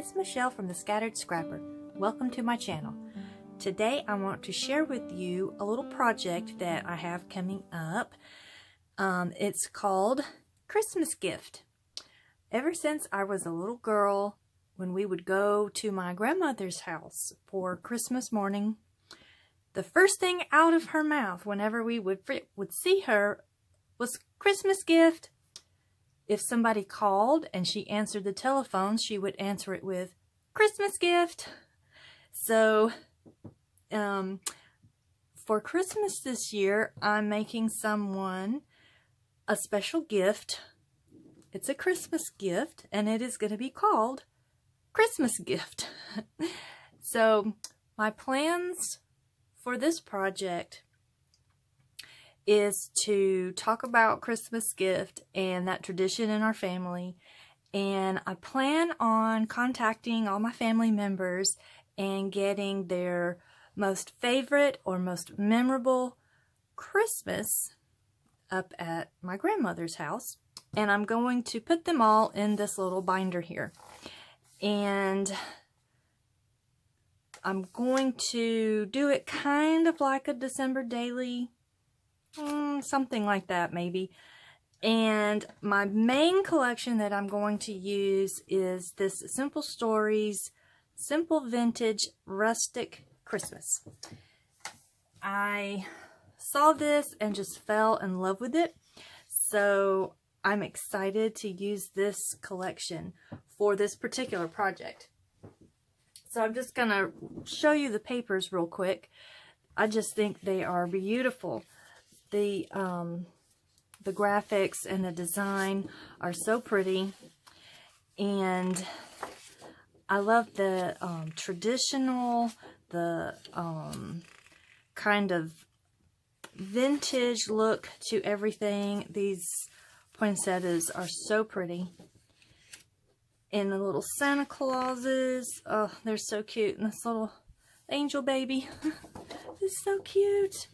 it's Michelle from the Scattered Scrapper. Welcome to my channel. Today I want to share with you a little project that I have coming up. It's called Christmas Gift. Ever since I was a little girl, when we would go to my grandmother's house for Christmas morning, the first thing out of her mouth whenever we would see her was Christmas gift. If somebody called and she answered the telephone, she would answer it with Christmas gift. So for Christmas this year, I'm making someone a special gift. It's a Christmas gift, and it is going to be called Christmas Gift. So my plans for this project is to talk about Christmas gift and that tradition in our family. And I plan on contacting all my family members and getting their most favorite or most memorable Christmas up at my grandmother's house. And I'm going to put them all in this little binder here. And I'm going to do it kind of like a December daily, something like that maybe. And my main collection that I'm going to use is this Simple Stories Simple Vintage Rustic Christmas. I saw this and just fell in love with it, so I'm excited to use this collection for this particular project. So I'm just gonna show you the papers real quick. I just think they are beautiful. The graphics and the design are so pretty, and I love the traditional, the kind of vintage look to everything. These poinsettias are so pretty. And the little Santa Clauses, oh, they're so cute. And this little angel baby is so cute.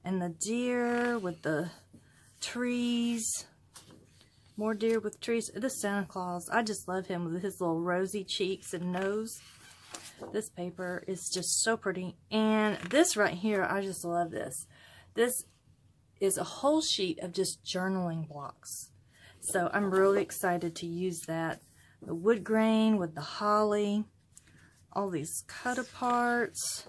And the deer with the trees. More deer with trees. This Santa Claus, I just love him with his little rosy cheeks and nose. This paper is just so pretty. And this right here, I just love this. This is a whole sheet of just journaling blocks. So I'm really excited to use that. The wood grain with the holly. All these cut aparts.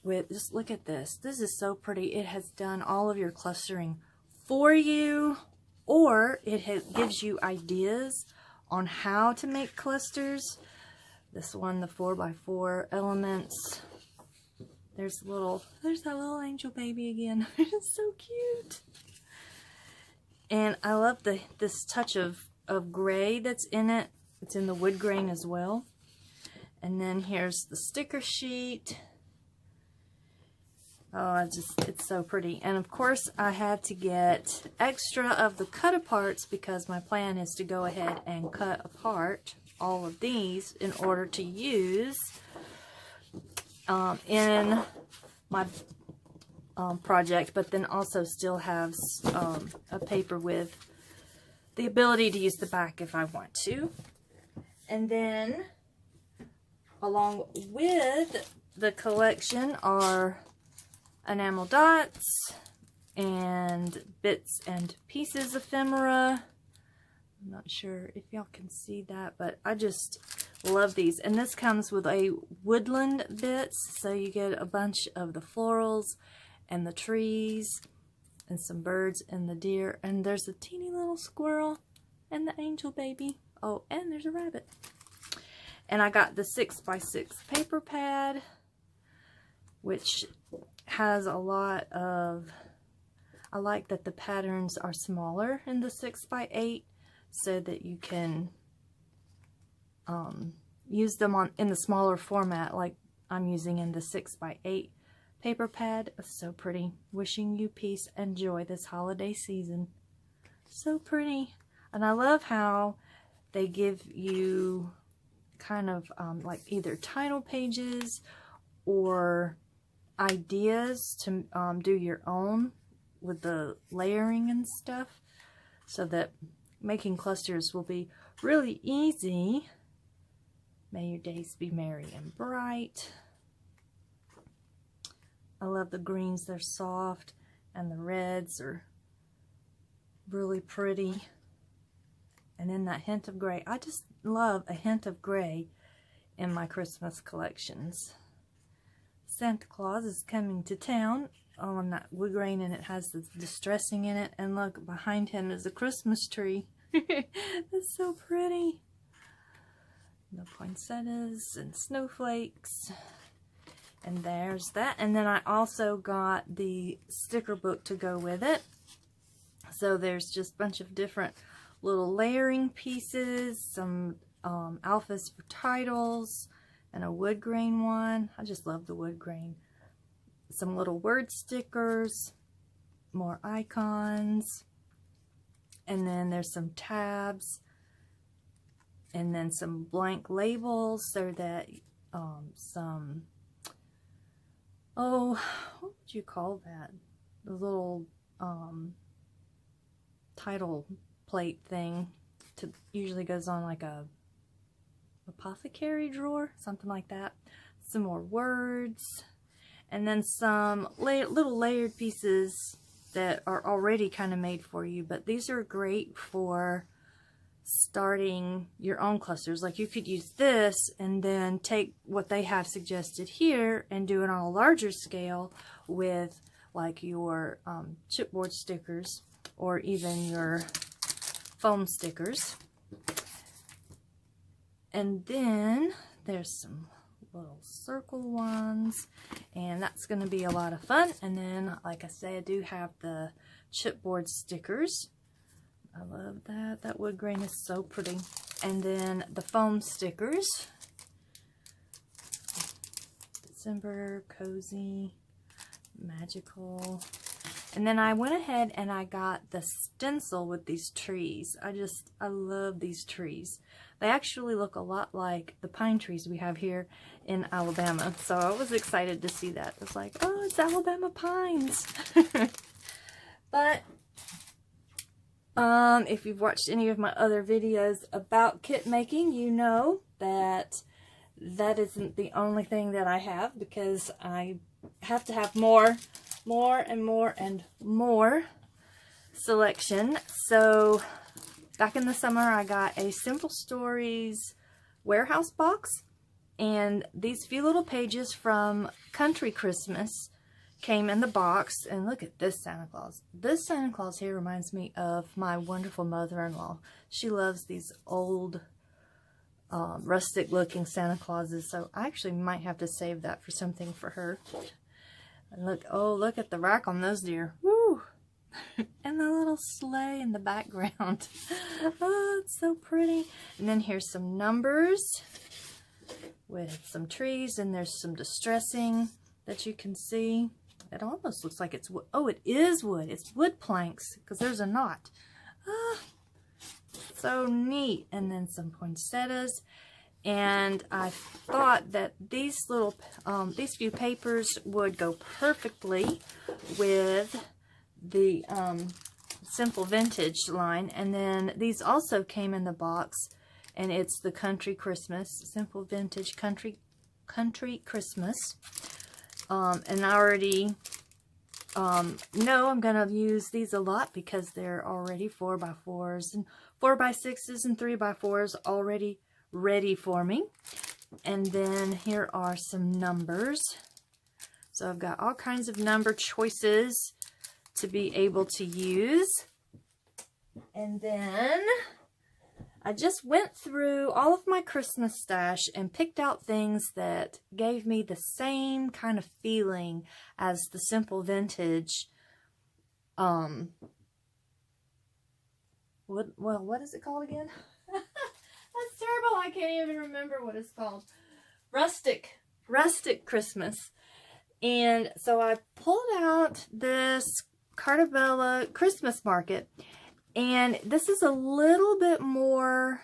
With, just look at this. This is so pretty. It has done all of your clustering for you, or it gives you ideas on how to make clusters. This one, the 4x4 elements. There's that little angel baby again. It's so cute. And I love this touch of gray that's in it. It's in the wood grain as well. And then here's the sticker sheet. Oh, it's so pretty. And of course I had to get extra of the cut aparts because my plan is to go ahead and cut apart all of these in order to use in my project, but then also still have a paper with the ability to use the back if I want to. And then along with the collection are enamel dots and bits and pieces ephemera. I'm not sure if y'all can see that, but I just love these. And this comes with a woodland bits, so you get a bunch of the florals and the trees and some birds and the deer. And there's a teeny little squirrel and the angel baby. Oh, and there's a rabbit. And I got the 6x6 paper pad, which has a lot of, I like that the patterns are smaller in the 6x8 so that you can use them in the smaller format like I'm using in the 6x8 paper pad. It's so pretty. Wishing you peace and joy this holiday season. So pretty. And I love how they give you kind of like either title pages or ideas to do your own with the layering and stuff, so that making clusters will be really easy May your days be merry and bright. I love the greens, they're soft, and the reds are really pretty. And then that hint of gray. I just love a hint of gray in my Christmas collections. Santa Claus is coming to town on that wood grain, and it has the distressing in it. And look, behind him is a Christmas tree. That's so pretty. The poinsettias and snowflakes. And there's that. And then I also got the sticker book to go with it. So there's just a bunch of different little layering pieces, some alphas for titles, and a wood grain one. I just love the wood grain. Some little word stickers, more icons, and then there's some tabs, and then some blank labels, so that some, oh, what would you call that? The little title plate thing usually goes on like a apothecary drawer, something like that. Some more words, and then some little layered pieces that are already kind of made for you, but these are great for starting your own clusters. Like you could use this and then take what they have suggested here and do it on a larger scale with like your chipboard stickers or even your foam stickers. And then there's some little circle ones, and that's going to be a lot of fun. And then, like I say, I do have the chipboard stickers. I love that. That wood grain is so pretty. And then the foam stickers. December, cozy, magical. And then I went ahead and I got the stencil with these trees. I love these trees. They actually look a lot like the pine trees we have here in Alabama. So I was excited to see that. It was like, oh, it's Alabama pines. But if you've watched any of my other videos about kit making, you know that that isn't the only thing that I have, because I have to have more and more and more selection. So back in the summer, I got a Simple Stories warehouse box, and these few little pages from Country Christmas came in the box. And look at this Santa Claus. This Santa Claus here reminds me of my wonderful mother-in-law. She loves these old rustic looking Santa Clauses, so I actually might have to save that for something for her. And look, oh, look at the rack on those deer. Woo! And the little sleigh in the background. Oh, it's so pretty. And then here's some numbers with some trees, and there's some distressing that you can see. It almost looks like it's wood. Oh, it is wood. It's wood planks, because there's a knot. Ah, so neat. And then some poinsettias. And I thought that these little, these few papers would go perfectly with the Simple Vintage line. And then these also came in the box, and it's the Country Christmas, Simple Vintage Country Christmas. And I already know I'm going to use these a lot, because they're already 4x4s and 4x6s and 3x4s already ready for me. And then here are some numbers. So I've got all kinds of number choices to be able to use. And then I just went through all of my Christmas stash and picked out things that gave me the same kind of feeling as the Simple Vintage. What is it called again? That's terrible. I can't even remember what it's called. Rustic Christmas. And so I pulled out this Cartabella Christmas Market, and this is a little bit more,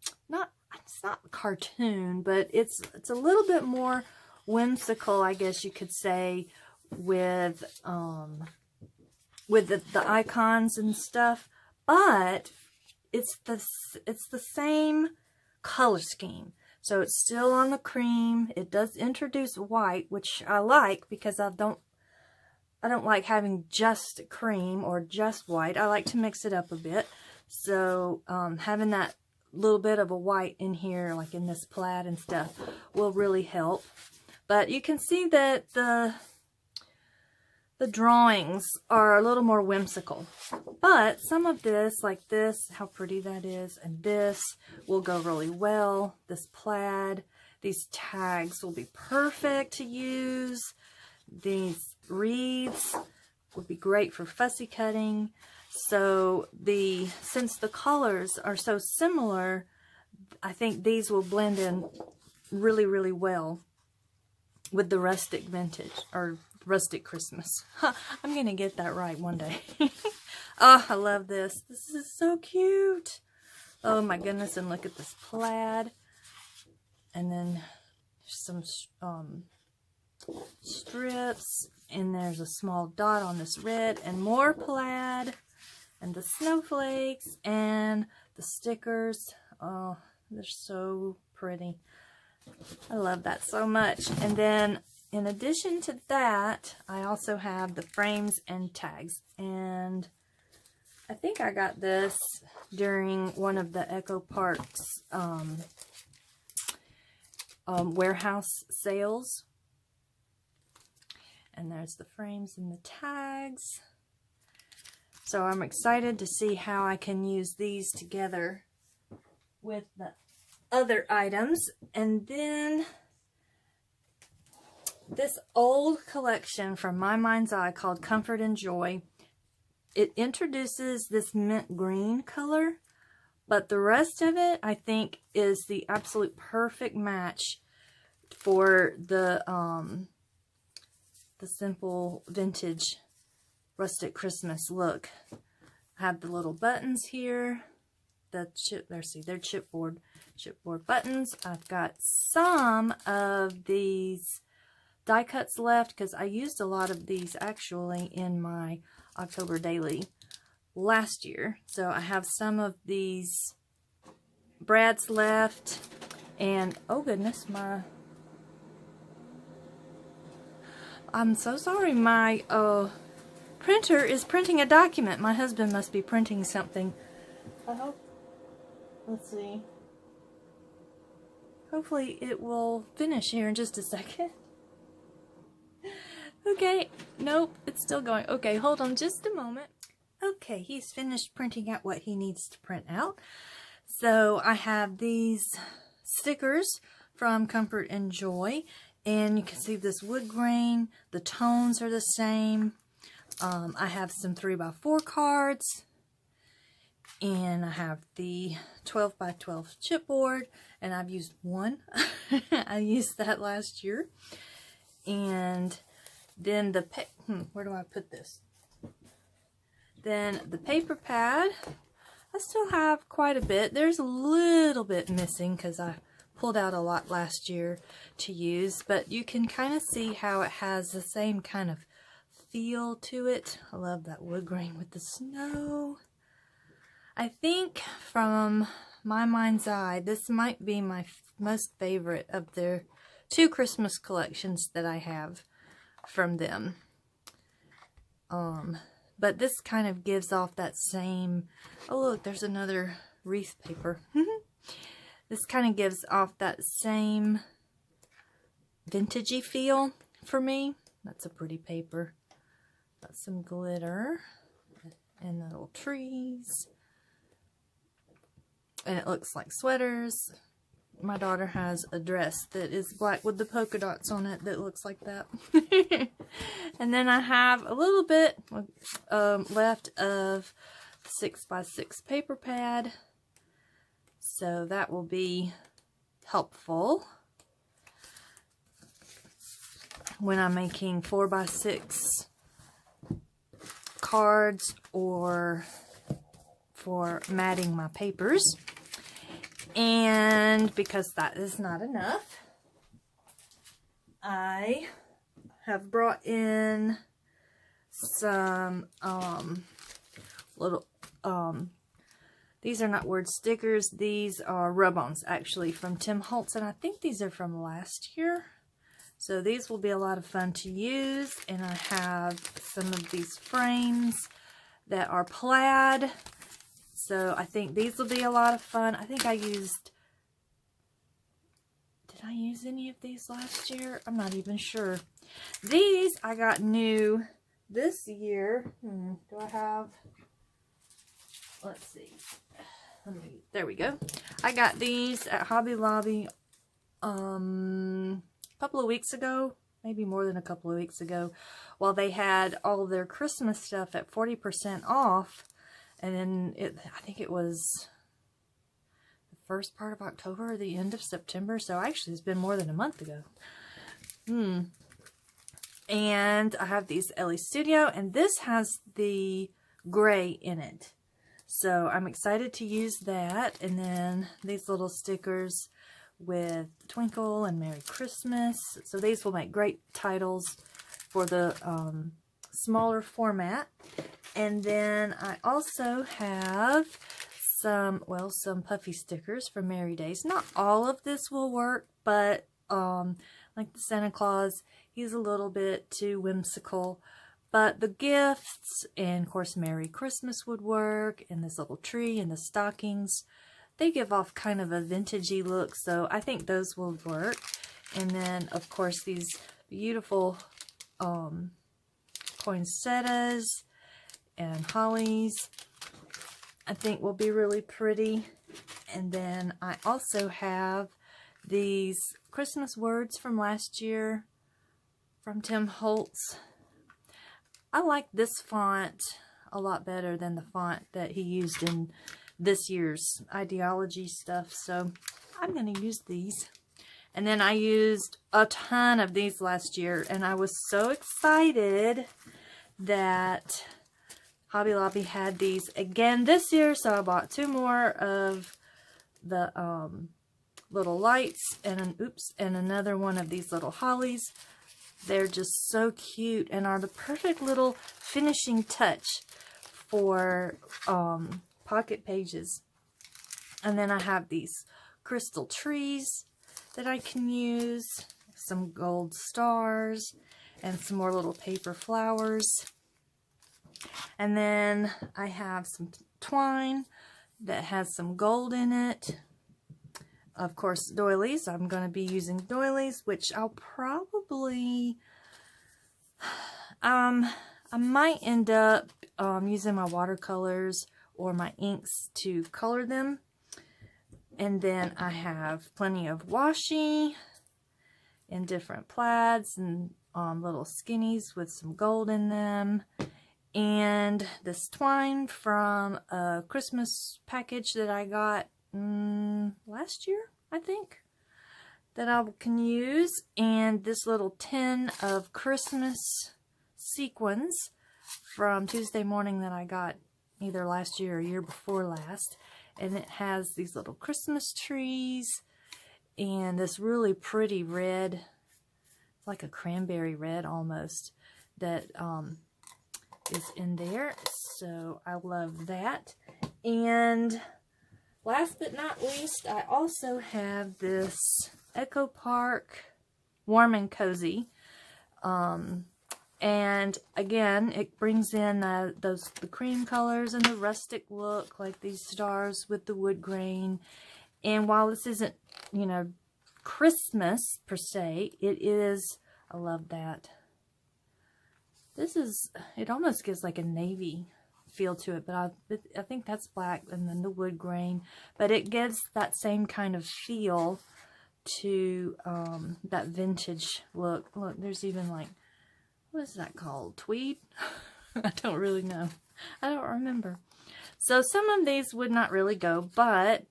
it's not cartoon, but it's a little bit more whimsical, I guess you could say, with the icons and stuff. But it's the same color scheme. So it's still on the cream. It does introduce white, which I like because I don't like having just cream or just white. I like to mix it up a bit. So having that little bit of a white in here, like in this plaid and stuff, will really help. But you can see that the drawings are a little more whimsical. But some of this, like this, how pretty that is, and this will go really well. This plaid, these tags will be perfect to use. These wreaths would be great for fussy cutting. So since the colors are so similar, I think these will blend in really, really well with the rustic vintage, or rustic Christmas. I'm gonna get that right one day. Oh, I love this. This is so cute. Oh my goodness, and look at this plaid. And then some strips, and there's a small dot on this red, and more plaid, and the snowflakes, and the stickers. Oh, they're so pretty. I love that so much. And then in addition to that, I also have the frames and tags, and I think I got this during one of the Echo Park's warehouse sales. And there's the frames and the tags. So I'm excited to see how I can use these together with the other items. And then this old collection from My Mind's Eye called Comfort and Joy. It introduces this mint green color, but the rest of it I think is the absolute perfect match for the simple vintage rustic Christmas look. I have the little buttons here. They're chipboard buttons. I've got some of these die cuts left because I used a lot of these actually in my October daily last year. So I have some of these brads left, and oh goodness, I'm so sorry, my printer is printing a document. My husband must be printing something. I hope, let's see. Hopefully it will finish here in just a second. Okay, nope, it's still going. Okay, hold on just a moment. Okay, he's finished printing out what he needs to print out. So I have these stickers from Comfort and Joy, and you can see this wood grain. The tones are the same. I have some 3x4 cards, and I have the 12x12 chipboard, and I've used one. I used that last year. And then where do I put this? Then the paper pad, I still have quite a bit. There's a little bit missing because I pulled out a lot last year to use, but you can kind of see how it has the same kind of feel to it. I love that wood grain with the snow. I think from My Mind's Eye, this might be my most favorite of their 2 Christmas collections that I have from them. But this kind of gives off that same, oh look, there's another wreath paper. This kind of gives off that same vintagey feel for me. That's a pretty paper. Got some glitter and the little trees. And it looks like sweaters. My daughter has a dress that is black with the polka dots on it that looks like that. And then I have a little bit left of 6x6 paper pad. So that will be helpful when I'm making 4x6 cards or for matting my papers. And because that is not enough, I have brought in some these These are not word stickers. These are rub-ons, actually, from Tim Holtz. And I think these are from last year. So these will be a lot of fun to use. And I have some of these frames that are plaid. So I think these will be a lot of fun. I think I used... Did I use any of these last year? I'm not even sure. These I got new this year. Do I have... Let's see. There we go. I got these at Hobby Lobby a couple of weeks ago, maybe more than a couple of weeks ago, while they had all of their Christmas stuff at 40% off. And then I think it was the first part of October or the end of September. So actually it's been more than a month ago. And I have these Ellie Studio, and this has the gray in it. So I'm excited to use that. And then these little stickers with Twinkle and Merry Christmas. So these will make great titles for the smaller format. And then I also have some puffy stickers for Merry Days. Not all of this will work, but like the Santa Claus, he's a little bit too whimsical. But the gifts, and of course Merry Christmas would work, and this little tree and the stockings, they give off kind of a vintagey look, so I think those will work. And then of course these beautiful poinsettias and hollies, I think will be really pretty. And then I also have these Christmas words from last year from Tim Holtz. I like this font a lot better than the font that he used in this year's ideology stuff, so I'm going to use these. And then I used a ton of these last year, and I was so excited that Hobby Lobby had these again this year, so I bought 2 more of the little lights and another one of these little hollies. They're just so cute and are the perfect little finishing touch for pocket pages. And then I have these crystal trees that I can use, some gold stars, and some more little paper flowers. And then I have some twine that has some gold in it. Of course, doilies. I'm going to be using doilies, which I'll probably, I might end up using my watercolors or my inks to color them. And then I have plenty of washi in different plaids and little skinnies with some gold in them. And this twine from a Christmas package that I got last year, I think, that I can use. And this little tin of Christmas sequins from Tuesday Morning that I got either last year or year before last. And it has these little Christmas trees and this really pretty red, it's like a cranberry red almost, that is in there. So I love that. And last but not least, I also have this Echo Park Warm and Cozy. And again, it brings in the cream colors and the rustic look, like these stars with the wood grain. And while this isn't, you know, Christmas per se, it is, I love that. This is, it almost gives like a navy feel to it, but I think that's black and then the wood grain. But it gives that same kind of feel to that vintage look. Look, there's even like, what is that called? Tweed? I don't really know. I don't remember. So some of these would not really go, but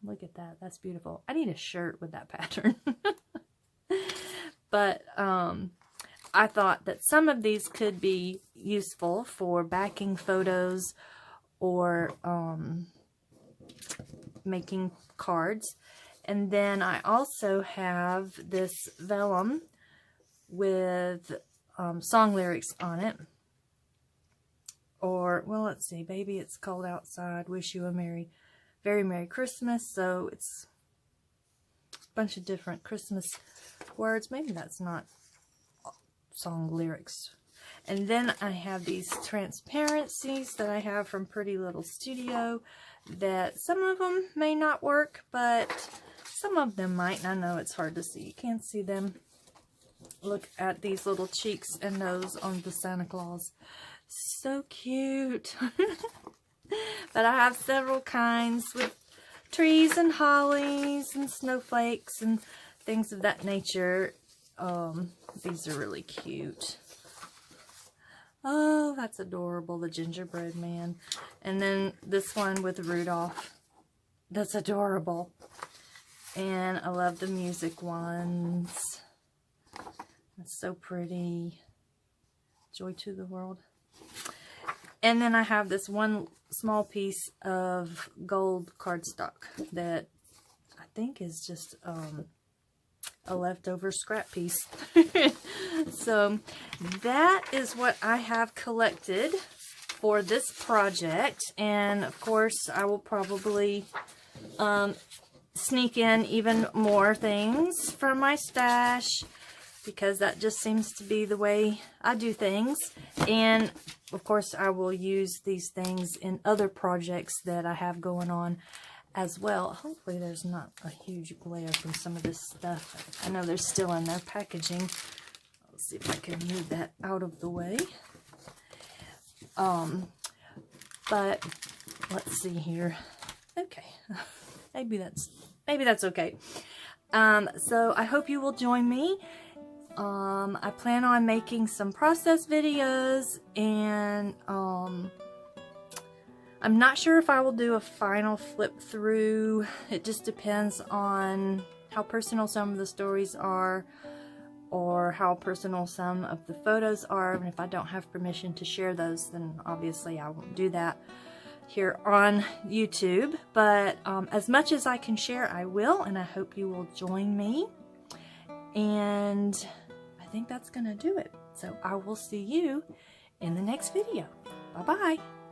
look at that. That's beautiful. I need a shirt with that pattern. But I thought that some of these could be useful for backing photos or making cards. And then I also have this vellum with song lyrics on it, or, well, let's see, Baby, It's Cold Outside, Wish You a Very Merry Christmas. So it's a bunch of different Christmas words. Maybe that's not song lyrics. And then I have these transparencies that I have from Pretty Little Studio, that some of them may not work, but some of them might. And I know it's hard to see. You can't see them. Look at these little cheeks and nose on the Santa Claus. So cute. But I have several kinds with trees and hollies and snowflakes and things of that nature. These are really cute. Oh, that's adorable, the gingerbread man. And then this one with Rudolph. That's adorable. And I love the music ones. That's so pretty. Joy to the world. And then I have this one small piece of gold cardstock that I think is just a leftover scrap piece. So that is what I have collected for this project. And of course I will probably sneak in even more things from my stash, because that just seems to be the way I do things. And of course I will use these things in other projects that I have going on as well. Hopefully there's not a huge glare from some of this stuff. I know they're still in their packaging. Let's see if I can move that out of the way. But let's see here. Okay. Maybe that's okay. So I hope you will join me. I plan on making some process videos, and I'm not sure if I will do a final flip through. It just depends on how personal some of the stories are, or how personal some of the photos are. And if I don't have permission to share those, then obviously I won't do that here on YouTube. But as much as I can share, I will, and I hope you will join me. And I think that's gonna do it. So I will see you in the next video. Bye-bye.